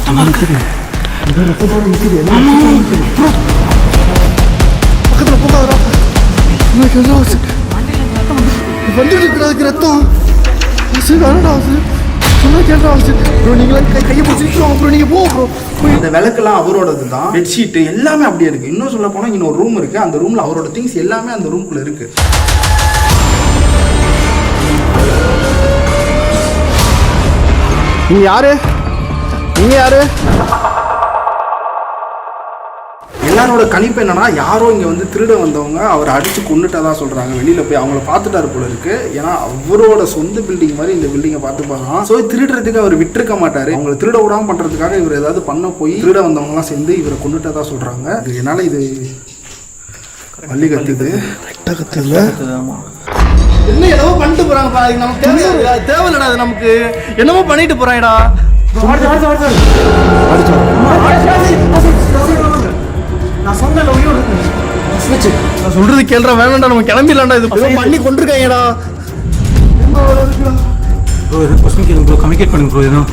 சத்தமா இருக்குது. பக்கத்தில் போகாதா? வந்துட்டு இருக்கிறதுக்கு ரத்தம் வேணடா சொன்னா கேட்டா ப்ரோ. நீங்களாம் கையை பிடிச்சிருக்கோம் ப்ரோ. நீங்கள் ப்ரோ. இந்த விளக்குலாம் அவரோடது தான். பெட்ஷீட்டு எல்லாமே அப்படியே இருக்குது. இன்னும் சொல்ல போனால் இன்னொரு ரூம் இருக்குது. அந்த ரூமில் அவரோட திங்ஸ் எல்லாமே அந்த ரூம்குள்ளே இருக்குது. நீங்கள் யாரு? எல்லாரோட கணிப்பு என்னன்னா, யாரோ இங்கே வந்து திருட வந்தவங்க அவரை அடித்து கொண்டுட்டதா சொல்கிறாங்க. வெளியில் போய் அவங்கள பார்த்துட்டாரு போல இருக்குது. ஏன்னா அவரோட சொந்த பில்டிங் மாதிரி இந்த பில்டிங்கை பார்த்து பார்க்கலாம். ஸோ திருடுறதுக்கு அவர் விட்டுருக்க மாட்டார். அவங்களை திருட விடாமல் பண்ணுறதுக்காக இவர் ஏதாவது பண்ண போய் திருட வந்தவங்கலாம் சேர்ந்து இவரை கொண்டுட்டதா சொல்கிறாங்க. என்னால் இது வள்ளி கத்துது. கரெக்டாக கத்துல என்ன என்னவோ பண்ணிட்டு போகிறாங்கப்பா. நமக்கு தேவையில்லடா. அது நமக்கு என்னமோ பண்ணிட்டு போகிறாங்கடா. நான் சொல்றது கேள்றா. வேணாண்டா, நம்ம கிளம்பிடலாம்டா. இது பண்ணி கொண்டிருக்காங்கடா. ப்ரோ எதுவும் கொஸ்டின் கேளுங்க ப்ரோ. கம்யூனிகேட் பண்ணுங்க ப்ரோ. எதுவும்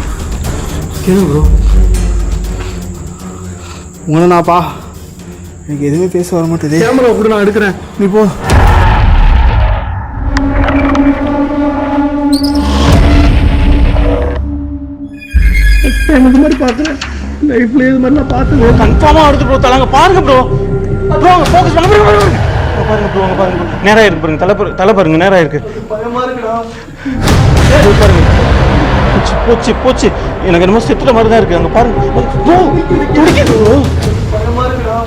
கேளுங்க ப்ரோ. உங்களாப்பா எனக்கு எதுவுமே பேச வர மாட்டேது. கேமரா கூட நான் எடுக்கிறேன். நீ போ. இது மாதிரி பார்க்குறேன் லைஃப்ல. இது மாதிரி நான் பார்த்து கன்ஃபார்மாக வருது ப்ரோ. தலாங்க பாருங்க ப்ரோ. ப்ரோ ஃபோக்கஸ் பண்ண பாருங்க ப்ரோ. அங்கே பாருங்க. நேராக இருக்கு பாருங்க. தலை பாருங்க. நேராக இருக்கு. பயமா இருக்குடா. பாருங்க. போச்சு. எனக்கு என்னமோ செத்துற மாதிரி தான் இருக்கு. அங்கே பாருங்க ப்ரோ. துடிக்குது ப்ரோ. பயமா இருக்குடா.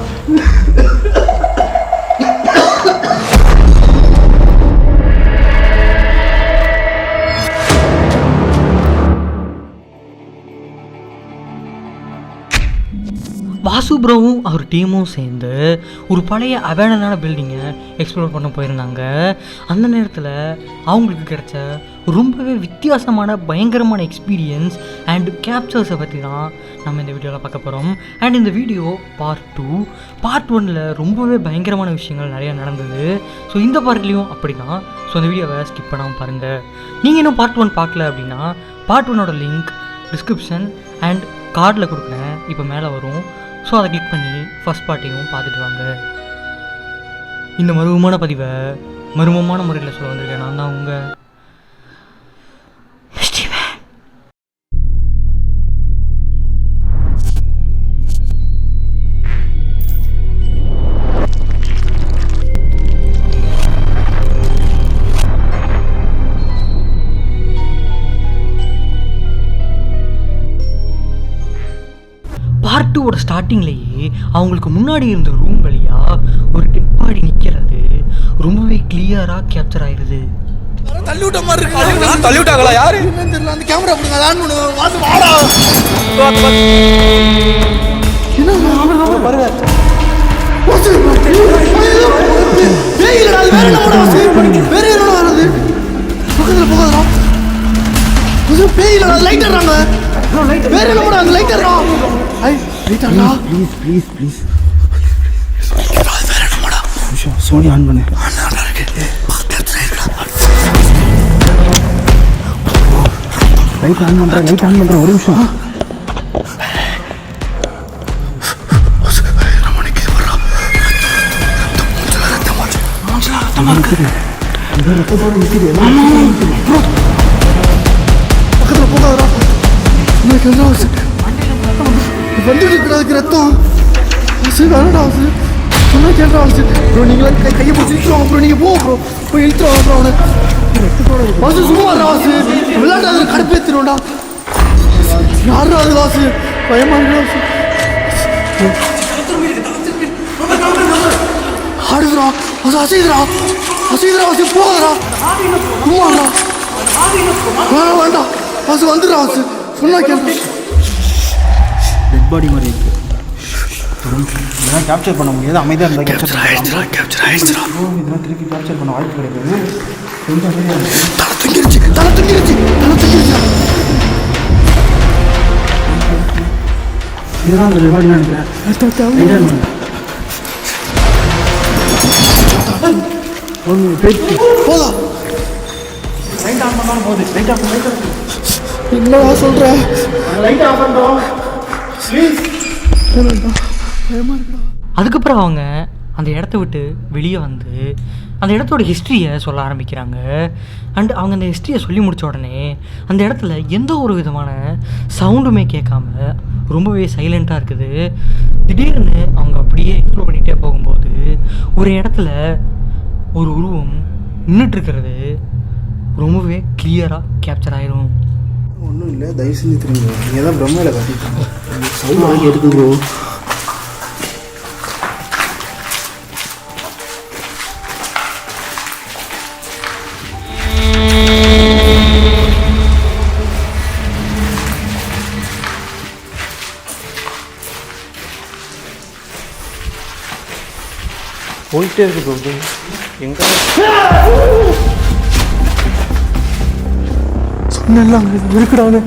வாசு ப்ரோவும் அவர் டீமும் சேர்ந்து ஒரு பழைய அபேண்டனான பில்டிங்கை எக்ஸ்ப்ளோர் பண்ண போயிருந்தாங்க. அந்த நேரத்தில் அவங்களுக்கு கிடைச்ச ரொம்பவே வித்தியாசமான பயங்கரமான எக்ஸ்பீரியன்ஸ் அண்ட் கேப்சர்ஸை பற்றி தான் நம்ம இந்த வீடியோவில் பார்க்க போகிறோம். அண்ட் இந்த வீடியோ பார்ட் 2. பார்ட் 1ல் ரொம்பவே பயங்கரமான விஷயங்கள் நிறையா நடந்தது. ஸோ இந்த பார்ட்லேயும் அப்படி தான். ஸோ அந்த வீடியோவை ஸ்கிப் பண்ணாமல் பாருங்கள். நீங்கள் இன்னும் பார்ட் 1 பார்க்கல அப்படின்னா பார்ட் 1ஓட லிங்க் டிஸ்கிரிப்ஷன் அண்ட் கார்டில் கொடுக்குறேன். இப்போ மேலே வரும். ஸோ அதை கிளிக் பண்ணி ஃபஸ்ட் பார்ட்டையும் பார்த்துட்டு வாங்க. இந்த மர்மமான பதிவை மர்மமான முறையில் சொல்ல வந்திருக்கேன். நான் தான் உங்கள் பார்ட் 2ஓட ஸ்டார்டிங்லேயே அவங்களுக்கு முன்னாடி இருந்த ரூம் வழியாக ஒரு டெட் பாடி நிற்கிறது ரொம்பவே கிளியராக கேப்சர் ஆயிடுது. தள்ளி விட்ட மாதிரி இருக்கு. தள்ளி விட்டாங்களா? யாரு என்னன்னு தெரியல. அந்த கேமரா கொடுங்க. அதான் வாசு வாடா. என்ன பாருங்க. பேய் இல்லடா. அது வேற என்னடா வாசு? வேற என்னடா வருது? பக்கத்துல போகாதடா. வாசு பேய் இல்லடா. லைட் ஏறாங்க. வேற என்னடா அந்த லைட் ஏறா? ஐ லைட் ஏறா. ப்ளீஸ். அது வேற என்னடா? சோனி ஆன் பண்ணு. ஆன் இருக்கு. பக்கத்துல இருக்கடா. லைட் ஆன் பண்ணுறேன். ஒரு நிமிஷம். பக்கத்தில் போகாதடா. வந்துட்டு இருக்கிறதுக்கு ரத்தம் வேணடா. சொன்னா கேட்டா ப்ரோ. நீங்களாம் கையை பிடிச்சிருக்கோம் ப்ரோ. நீங்கள் ப்ரோ. போய் இழுத்துருவாங்க ப்ரோ. அவனை வாசு சும்மா வாசு விளையாட்டு கடுப்பேற்றிடும்டா. யாரா அது வாசு? பயமா இருக்கு வாசு. ஆடுதுரா வாசு. அசைதுரா வாசு. போகாதடா. சும்மாடா. வேண்டாம் வாசு. வந்துடுறா வாசு. சொன்னா கேட்டா. டெட் பாடி மாதிரி இருக்கு. இதெல்லாம் கேப்சர் பண்ண முடியாது. அமைதியாக இருந்தால் கேப்சர் ஆகிடுச்சுடா. இதெல்லாம் திருப்பி கேப்சர் பண்ண வாய்ப்பு கிடையாது. தலை தூங்கிருச்சு. இதுதான் அந்த ரெக்கார்டு நினைக்கிறேன். போதா. லைட் ஆன் பண்ணாலும் போகுது. லைட் ஆஃப் என்னவா சொல்ற? லைட் ஆஃப் பண்ணுறோம். அதுக்கப்புறம் அவங்க அந்த இடத்த விட்டு வெளியே வந்து அந்த இடத்தோட ஹிஸ்ட்ரியை சொல்ல ஆரம்பிக்கிறாங்க. அண்ட் அவங்க அந்த ஹிஸ்ட்ரியை சொல்லி முடித்த உடனே அந்த இடத்துல எந்த ஒரு விதமான சவுண்டுமே கேட்காம ரொம்பவே சைலண்ட்டாக இருக்குது. திடீர்னு அவங்க அப்படியே எக்ஸ்ப்ளோர் பண்ணிகிட்டே போகும்போது ஒரு இடத்துல ஒரு உருவம் நின்றுட்டுருக்கிறது ரொம்பவே கிளியராக கேப்சர் ஆயிரும். ஒன்றும் இல்லை, தயவு செஞ்சு திரும்ப நீங்கள் தான் பிரம்மையில் கட்டிட்டாங்க. சவுண்ட் வாங்கி எடுத்து ப்ரோ. போயிட்டே இருக்கு ப்ரோ. எங்கே சொன்னேன்லாம் இருக்குடான்னு.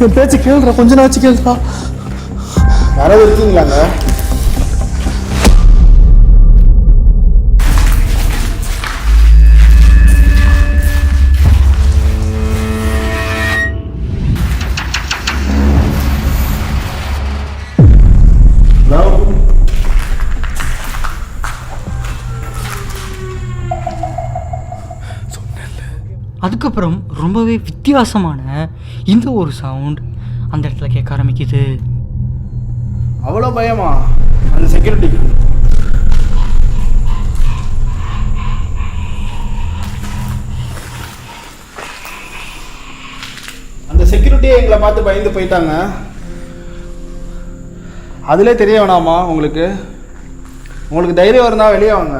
என் பேச்சு கேளுடா, கொஞ்ச நாச்சு கேளுடா. யாராவது இருக்கீங்களாங்க? அதுக்கப்புறம் ரொம்பவே வித்தியாசமான இந்த ஒரு சவுண்ட் அந்த இடத்துல கேட்க ஆரம்பிக்குது. அவ்வளோ பயமா அந்த செக்யூரிட்டிக்கு? அந்த செக்யூரிட்டியே எங்களை பார்த்து பயந்து போயிட்டாங்க. அதிலே தெரிய வேணாமா உங்களுக்கு? உங்களுக்கு தைரியம் இருந்தால் வெளியே வாங்க.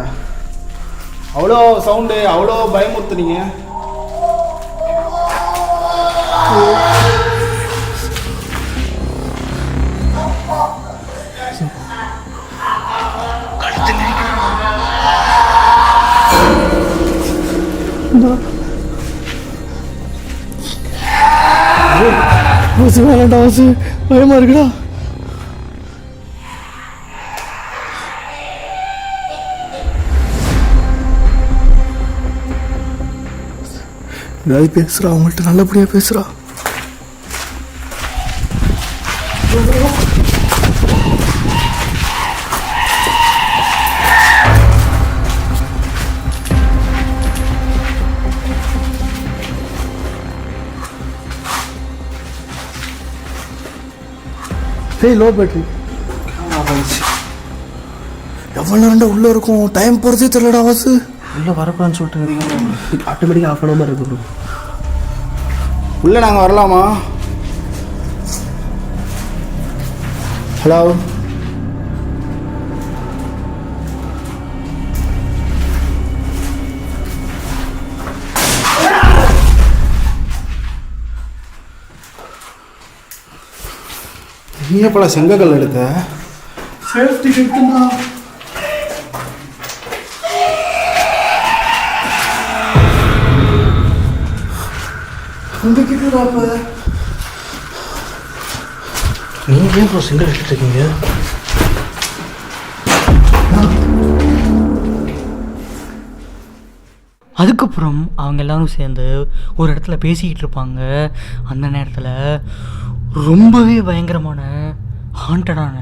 அவ்வளோ சவுண்டு, அவ்வளோ பயமுறுத்துனீங்க. வேண்டாம் வாசு, பயமா இருக்குடா. ஏதாவது பேசுறா, அவங்கள்ட்ட நல்லபடியா பேசுறா. Low battery. எவ்வளோ நேரம்டா உள்ளே இருக்கும்? டைம் போகிறதே தெரியலடா வாசு. உள்ளே வரக்கூடாதுன்னு சொல்லிட்டு ஆட்டோமேட்டிக்காக ஆஃப் பண்ண மாதிரி இருக்கு ப்ரோ. உள்ளே நாங்கள் வரலாமா? ஹலோ, நீ எப்படா செங்கக்கல் எடுத்த? சேஃப்டி எடுத்துனா அங்கே கிட்டா. அப்போ நீங்கள் ஏன் ப்ரோ செங்கல் எடுத்துட்டு இருக்கீங்க? அதுக்கப்புறம் அவங்க எல்லாரும் சேர்ந்து ஒரு இடத்துல பேசிக்கிட்டு இருப்பாங்க. அந்த நேரத்தில் ரொம்பவே பயங்கரமான ஹாண்டடான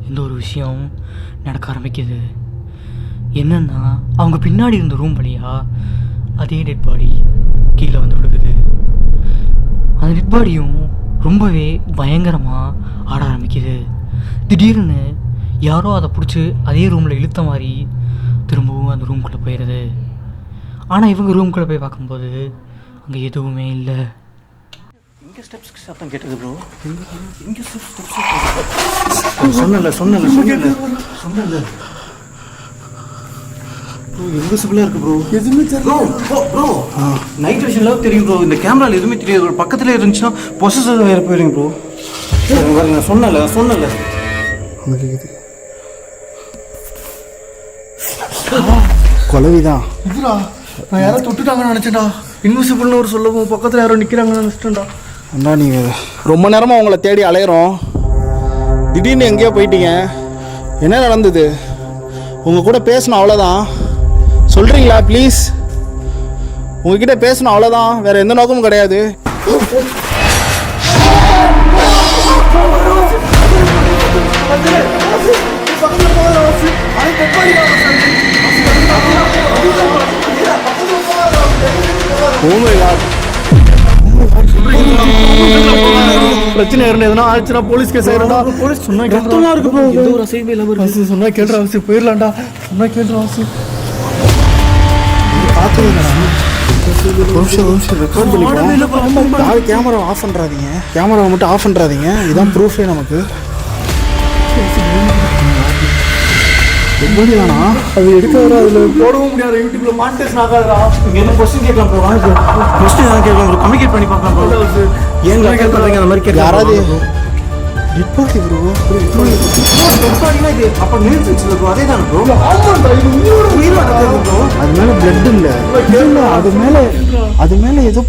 இந்த ஒரு விஷயம் நடக்க ஆரம்பிக்குது. என்னென்னா, அவங்க பின்னாடி இருந்த ரூம் வழியாக அதே டெட் பாடி கீழே வந்து விழுகுது. அந்த டெட் பாடியும் ரொம்பவே பயங்கரமாக ஆட ஆரம்பிக்குது. திடீர்னு யாரோ அதை பிடிச்சி அதே ரூமில் இழுத்த மாதிரி திரும்பவும் அந்த ரூம்குள்ளே போயிடுது. ஆனால் இவங்க ரூம்குள்ளே போய் பார்க்கும்போது அங்கே எதுவுமே இல்லை. இங்கே ஸ்டெப்ஸ் சத்தம் கேட்டது ப்ரோ. இங்கே ஸ்டெப்ஸ் சொன்னல ப்ரோ. இன்விசிபிளாக இருக்குது ப்ரோ. எதுவுமே தெரியல ப்ரோ. நைட் விஷனில் தெரியும் ப்ரோ. இந்த கேமராவில் எதுவுமே தெரியாது ப்ரோ. பக்கத்தில் இருந்துச்சுன்னா பொசஸாக வேறு போயிருங்க ப்ரோ. நான் சொன்னல கொலவிதான். இதுடா, நான் யாரோ தொட்டுட்டாங்கன்னு நினச்சேன்டா. இன்விசிபிள்னு ஒரு சொல்லவும் பக்கத்தில் யாரோ நிற்கிறாங்கன்னு நினச்சிட்டேன்டா. அண்ணா, நீங்கள் ரொம்ப நேரமாக உங்களை தேடி அலையிறோம். திடீர்னு எங்கேயோ போயிட்டீங்க. என்ன நடந்தது? உங்கள் கூட பேசணும், அவ்வளோதான். சொல்கிறீங்களா ப்ளீஸ்? உங்ககிட்ட பேசணும், அவ்வளோதான். வேறு எந்த நோக்கமும் கிடையாது. பிரச்சனை இருந்து எதனா ஆச்சுன்னா போலீஸ் கேஸ் ஆயிரும்டா. போலீஸ் சொன்னா கேட்கலாம் இருக்கு ப்ரோ. எந்த ஒரு அசையுமே இல்லாம இருக்கு. சொன்னா கேட்கற அவசியம் போயிடலாம்டா. சொன்னா கேட்கற அவசியம் ரெக்கார்ட் பண்ணிக்கலாம். யாரு கேமரா ஆஃப் பண்ணுறாதீங்க, கேமராவை மட்டும் ஆஃப் பண்ணுறாதீங்க. இதுதான் ப்ரூஃபே நமக்கு. எப்படி வேணா அது எடுக்க வர அதில் போடவும் முடியாது. யூடியூப்ல மானிட்டேஷன் ஆகாதுடா. இங்கே என்ன கொஸ்டின் கேட்கலாம் ப்ரோ. கொஸ்டின் எதாவது கேட்கலாம் ப்ரோ. கம்யூனிகேட் பண்ணி பார்க்கலாம் ப்ரோ. ஏன் கேட்க பண்ணுறீங்க அந்த மாதிரி கேட்க யாராவது ரிப்போர்ட் ப்ரோ. இது அப்போ நிறுத்துச்சு ப்ரோ. அதே தான் ப்ரோ. அது மேலே பிளட் இல்லை. அது மேலே ஏதோ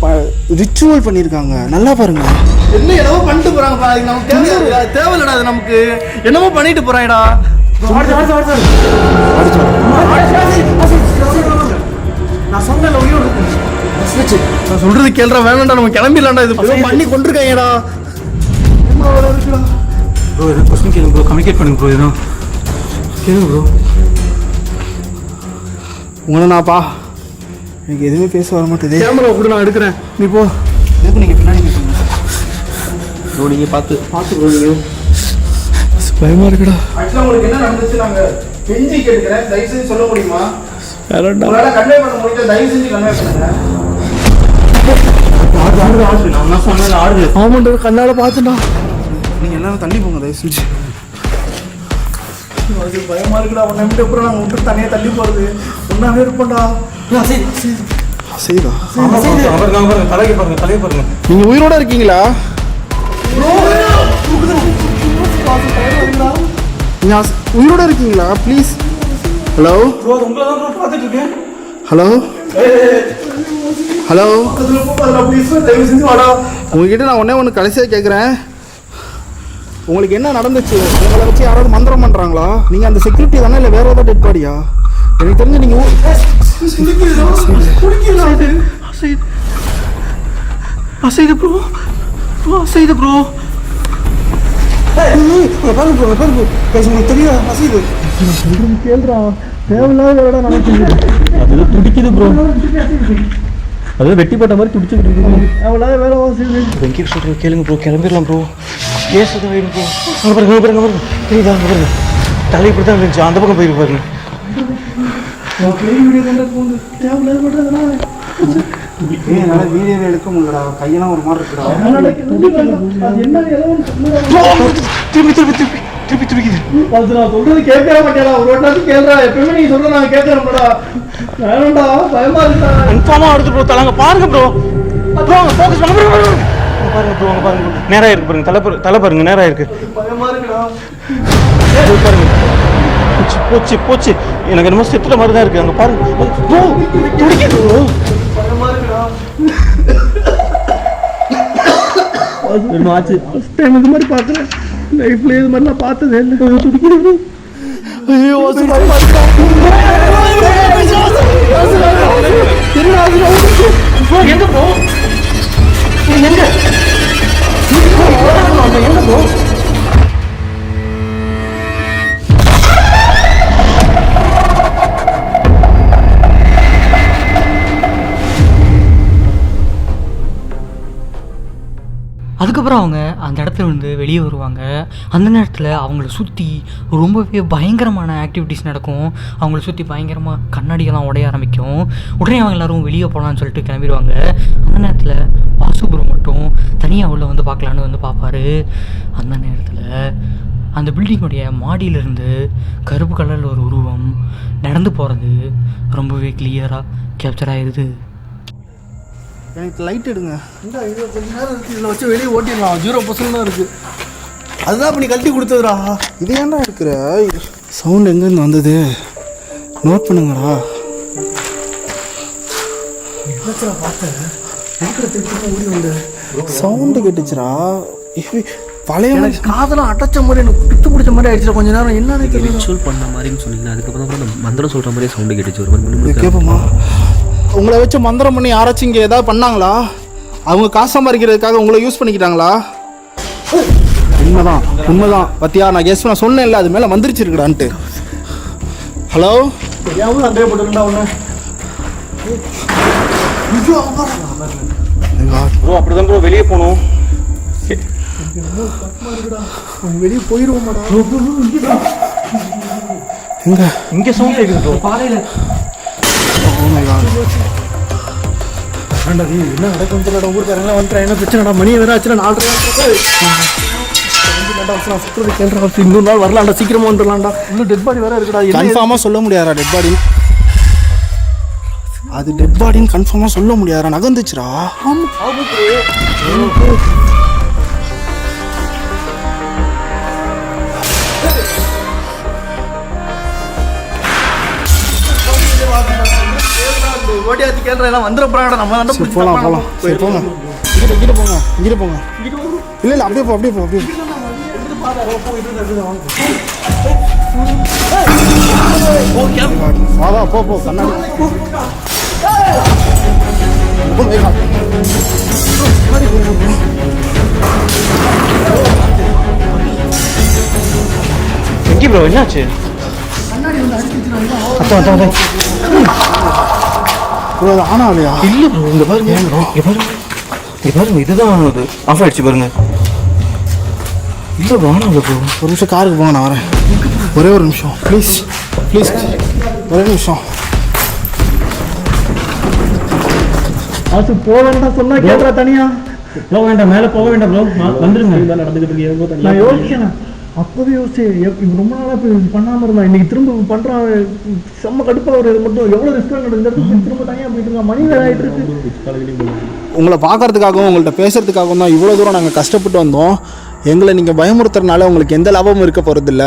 ரிச்சுவல் பண்ணியிருக்காங்க. நல்லா பாருங்க. என்ன என்னவோ பண்ணிட்டு போறாங்கப்பா. அது நமக்கு தேவையில்லடா. அது நமக்கு என்னமோ பண்ணிட்டு போறாங்கடா. நான் சொன்னேன் உயிரோடு நான் சொல்றது கேள்றா. வேணாம்டா நம்ம கிளம்பிடலாம்டா. இது பண்ணி கொண்டிருக்காங்கடா. ப்ரோ எதாவது கொஸ்டின் கேளுங்க ப்ரோ. கம்யூனிகேட் பண்ணுங்க ப்ரோ. எதுவும் கேளுங்க ப்ரோ. உங்களை நான்ப்பா எனக்கு எதுவுமே பேச வர மாட்டேது. கேமரா கூட நான் எடுக்கிறேன். நீ போ. எதுக்கு நீங்கள் பின்னாடி பேசுங்க ப்ரோ. நீங்கள் பார்த்து ப்ரோ. நீங்கள் பயமாக இருக்குடா. ஆக்சுவலாக உங்களுக்கு என்ன நடந்துச்சு நாங்கள் கெஞ்சி கேட்கிறேன். தயவு செஞ்சு சொல்ல முடியுமா? உங்களால் கன்வே பண்ண முடியாது. தயவு செஞ்சு கன்வே பண்ணுங்க. நான் சொன்னேன் ஆடுது. ஆமாண்டா கண்ணால் பார்த்துடா. நீங்கள் எல்லாரும் தள்ளி போங்க தயவு செஞ்சு. அது பயமாக இருக்குடா. உன்னை விட்டு அப்புறம் நாங்கள் விட்டு தனியாக தள்ளி போகிறது ஒன்றாவே இருப்போம்டா. செய்தா தலையை பாருங்க. நீங்கள் உயிரோட இருக்கீங்களா? நீங்கள் உயிரோட இருக்கீங்களா? ப்ளீஸ். ஹலோ ப்ரோ உங்களை தான் ப்ரோ பார்த்துட்டு இருக்கேன். ஹலோ ஹலோ உங்ககிட்ட நான் ஒன்று கடைசியாக கேட்குறேன். உங்களுக்கு என்ன நடந்துச்சு? உங்களை வச்சு யாராவது மந்திரம் பண்ணுறாங்களா? நீங்கள் அந்த செக்யூரிட்டி தானே இல்லை வேறு ஏதாவது டெட் பாடியா? எனக்கு தெரிஞ்சு நீங்கள் அசைது ப்ரோ. அசைது ப்ரோ. பாருங்க உங்களுக்கு தெரியுதா? அசைது கேள்றா. தேவையில்லாத வேலை நடக்குது. அது துடிக்குது ப்ரோ. அது வெட்டி போட்ட மாதிரி துடிச்சுக்கிட்டு இருக்குது. தேவையில்லாத வேலை வாசிது. வெங்கி சொல்கிறேன் கேளுங்க ப்ரோ. கிளம்பிடலாம் ப்ரோ. கேஸ் தான் ஆயிடும் ப்ரோ. அங்கே பாருங்க தெரியுதா? அங்கே பாருங்க தலை இப்படி தான் இருந்துச்சு. அந்த பக்கம் போயிருக்கு பாருங்க. என்னால் வீடியோவை எடுக்க முடியலடா. கையெல்லாம் ஒரு மாதிரி இருக்குடா. திருப்பி துடிக்குது. அது நான் சொல்றது கேட்கற மாட்டேடா. ஒரு வாட்டி கேளுடா. எப்பவுமே நீ சொல்ற நான் கேட்கறேன்டா. வேணும்டா. பயமா இருக்கா? கன்ஃபார்மா அடுத்து ப்ரோ. தலை அங்கே பாருங்க ப்ரோ. ப்ரோ அங்கே ஃபோக்கஸ் பண்ண பாருங்க ப்ரோ. அங்கே பாருங்க நேராக இருக்கு பாருங்க. தலை பாருங்க நேராக இருக்கு. பயமா இருக்குடா. பாருங்க போச்சு. எனக்கு என்னமோ செத்துற மாதிரி தான் இருக்கு. அங்கே பாருங்க ப்ரோ. துடிக்குது ப்ரோ. பயமா இருக்குடா. ஆச்சு ஃபர்ஸ்ட் டைம் இது மாதிரி பார்க்குறேன். லைஃப்ல இது மாதிரி நான் பார்த்ததே இல்லை. துடிக்குது ப்ரோ. ஐயோ பயமா இருக்கா? எங்க ப்ரோ? எங்க ப்ரோ? அதுக்கப்புறம் அவங்க அந்த இடத்துல வந்து வெளியே வருவாங்க. அந்த நேரத்தில் அவங்கள சுற்றி ரொம்பவே பயங்கரமான ஆக்டிவிட்டீஸ் நடக்கும். அவங்கள சுற்றி பயங்கரமாக கண்ணாடியெல்லாம் உடைய ஆரம்பிக்கும். உடனே அவங்க எல்லோரும் வெளியே போகலான்னு சொல்லிட்டு கிளம்பிடுவாங்க. அந்த நேரத்தில் வாசுபுரம் மட்டும் தனியாக உள்ள வந்து பார்க்கலான்னு வந்து பார்ப்பாரு. அந்த நேரத்தில் அந்த பில்டிங்குடைய மாடியிலிருந்து கருப்பு கலரில் ஒரு உருவம் நடந்து போகிறது ரொம்பவே கிளியராக கேப்சர் ஆயிடுது. எனக்கு லைட் எடுங்க. இந்த இது கொஞ்ச நேரம் இருக்குது. இதில் வச்சு வெளியே ஓட்டிடலாம். 0% தான் இருக்குது. அதுதான் அப்படி கழட்டி கொடுத்ததுடா. இது ஏன்டா இருக்கிற சவுண்ட் எங்கேருந்து வந்தது நோட் பண்ணுங்கடா. என்னச்சா பார்த்தேன்? இருக்கிற திருப்பி ஓடி வந்த சவுண்டு கேட்டுச்சுடா. பழைய காதெல்லாம் அடைச்ச மாதிரி எனக்கு பித்து பிடிச்ச மாதிரி ஆயிடுச்சு. கொஞ்ச நேரம் என்னன்னு தெரியல. ரிச்சுவல் பண்ண மாதிரின்னு சொன்னீங்க. அதுக்கப்புறம் தான் மந்திரம் சொல்கிற மாதிரியே சவுண்டு கேட்டுச்சு. ஒரு மாதிரி கேட்போமா? உங்களை வச்சு மந்திரம் பண்ணி யாராச்சும் இங்கே ஏதாவது பண்ணாங்களா? அவங்க காசு சம்பாதிக்கிறதுக்காக உங்களை யூஸ் பண்ணிக்கிட்டாங்களா? உண்மைதான் பத்தியா? நான் கேஸ் நான் சொன்னேன்ல, அது மேலே வந்துருச்சுருக்குடான்ட்டு. ஹலோ சந்தேகப்பட்டுருந்தா ஒன்று ப்ரோ. அப்படிதான் ப்ரோ வெளியே போகணும். வெளியே போயிடுவோமாடா. இங்கே சவுண்ட் கேட்குது ப்ரோ. பாறையில் என்ன நடக்கும் தெரியல. ஊருக்காரங்களாம் வந்துட்டா என்ன பிரச்சனைடா? மணி வேற ஆச்சுன்னா 4:30 சுற்றுறது கேள்றா. இன்னொரு நாள் வரலாம்டா, சீக்கிரமா வந்துடலாம்டா. இன்னும் டெட் பாடி வேற இருக்குடா. கன்ஃபார்மாக சொல்ல முடியாதா டெட் பாடி? அது டெட் பாடின்னு கன்ஃபார்மாக சொல்ல முடியாதா? நகர்ந்துச்சுடா. ஓடியாச்சு கேள்றா. எல்லாம் வந்துட போறாங்கடா. நம்ம தான் சரி, போலாம் போலாம். சரி போங்க. இங்கிட்ட போங்க. இங்கிட்ட போங்க. இல்லை அப்படியே போ அப்படியே போ அப்படியே போ. வா போ போ கண்ணாடி. எங்கே ப்ரோ என்னாச்சு? அதான் ஆனா இல்லையா? இல்லை ப்ரோ, இங்கே பாருங்க. இங்கே பாருங்க இதுதான் அது ஆஃப் ஆயிடுச்சு பாருங்க. இல்லை ப்ரோ ஆனால் இல்லை ப்ரோ. ஒரு நிமிஷம் காருக்கு போங்க, நான் வரேன். ஒரே ஒரு நிமிஷம் ப்ளீஸ் ப்ளீஸ், ஒரே நிமிஷம். போக வேண்டாம் சொன்னா கேட்கறா. தனியா போக வேண்டாம், மேலே போக வேண்டாம் ப்ரோ. வந்துருங்க. நடந்துகிட்டு இருக்கு. நான் யோசிச்சேன், அப்பவே யோசிச்சேன். இப்போ ரொம்ப நாளாக இப்போ பண்ணாமல் இருந்தான். இன்னைக்கு திரும்ப பண்ணுறான். செம்ம கடுப்பாக ஒரு மட்டும் எவ்வளோ ரெஸ்டாரண்ட் இந்த இடத்துக்கு திரும்ப தனியாக போயிட்டு இருக்கான். மணி வேற ஆகிட்டு இருக்கு. உங்களை பார்க்கறதுக்காகவும் உங்கள்கிட்ட பேசுறதுக்காகவும் தான் இவ்வளோ தூரம் நாங்கள் கஷ்டப்பட்டு வந்தோம். எங்களை நீங்கள் பயமுறுத்துறதுனால உங்களுக்கு எந்த லாபமும் இருக்க போகிறதில்ல.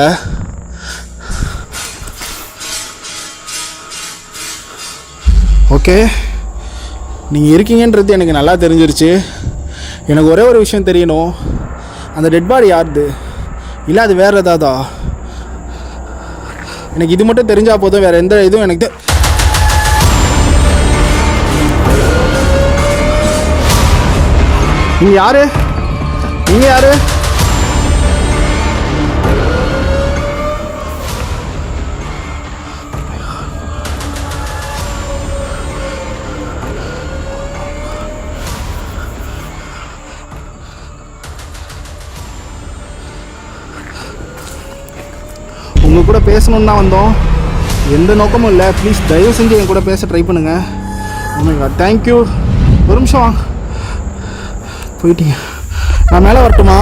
ஓகே, நீங்கள் இருக்கீங்கன்றது எனக்கு நல்லா தெரிஞ்சிருச்சு. எனக்கு ஒரே ஒரு விஷயம் தெரியணும். அந்த டெட் பாடி யாருது? இல்லை அது வேறு ஏதாவதா? எனக்கு இது மட்டும் தெரிஞ்சால் போதும். வேறு எந்த இதுவும் எனக்கு நீங்கள் யாரு? நீங்கள் யாரு? உங்கள் கூட பேசணுன்னு தான் வந்தோம். எந்த நோக்கமும் இல்லை. ப்ளீஸ் தயவு செஞ்சு என் கூட பேச ட்ரை பண்ணுங்கள். ஓகேங்களா? தேங்க்யூ. ஒரு நிமிஷம் வாங்க. போயிட்டீங்க. நான் மேலே வரட்டுமா?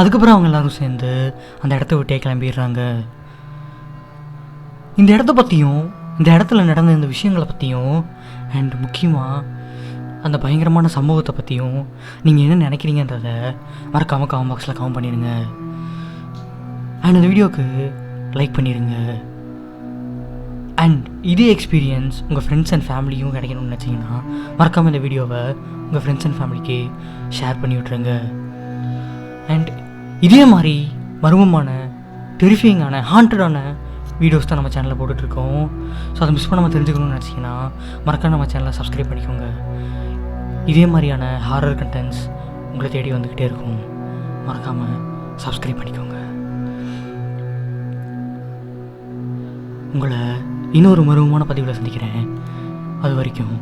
அதுக்கப்புறம் அவங்க எல்லோரும் சேர்ந்து அந்த இடத்த விட்டே கிளம்பிடுறாங்க. இந்த இடத்த பற்றியும் இந்த இடத்துல நடந்த இந்த விஷயங்களை பற்றியும் அண்ட் முக்கியமாக அந்த பயங்கரமான சம்பவத்தை பற்றியும் நீங்கள் என்ன நினைக்கிறீங்கன்றதை மறக்காமல் கமெண்ட் பாக்ஸில் கமெண்ட் பண்ணிடுங்க. அண்ட் இந்த வீடியோவுக்கு லைக் பண்ணிடுங்க. அண்ட் இதே எக்ஸ்பீரியன்ஸ் உங்கள் ஃப்ரெண்ட்ஸ் அண்ட் ஃபேமிலியும் கிடைக்கணும்னு நினச்சிங்கன்னா மறக்காமல் இந்த வீடியோவை உங்கள் ஃப்ரெண்ட்ஸ் அண்ட் ஃபேமிலிக்கு ஷேர் பண்ணி விட்ருங்க. அண்ட் இதே மாதிரி மர்மமான டெரிஃபைங்கான ஹாண்டடான வீடியோஸ் தான் நம்ம சேனலில் போட்டுட்ருக்கோம். ஸோ அதை மிஸ் பண்ணாமல் தெரிஞ்சுக்கணும்னு நினச்சிங்கன்னா மறக்காம நம்ம சேனலை சப்ஸ்கிரைப் பண்ணிக்கோங்க. இதே மாதிரியான ஹாரர் கண்டென்ட்ஸ் உங்களை தேடி வந்துக்கிட்டே இருக்கும். மறக்காமல் சப்ஸ்கிரைப் பண்ணிக்கோங்க. உங்களை இன்னொரு மர்மமான பதிவில் சந்திக்கிறேன். அது வரைக்கும்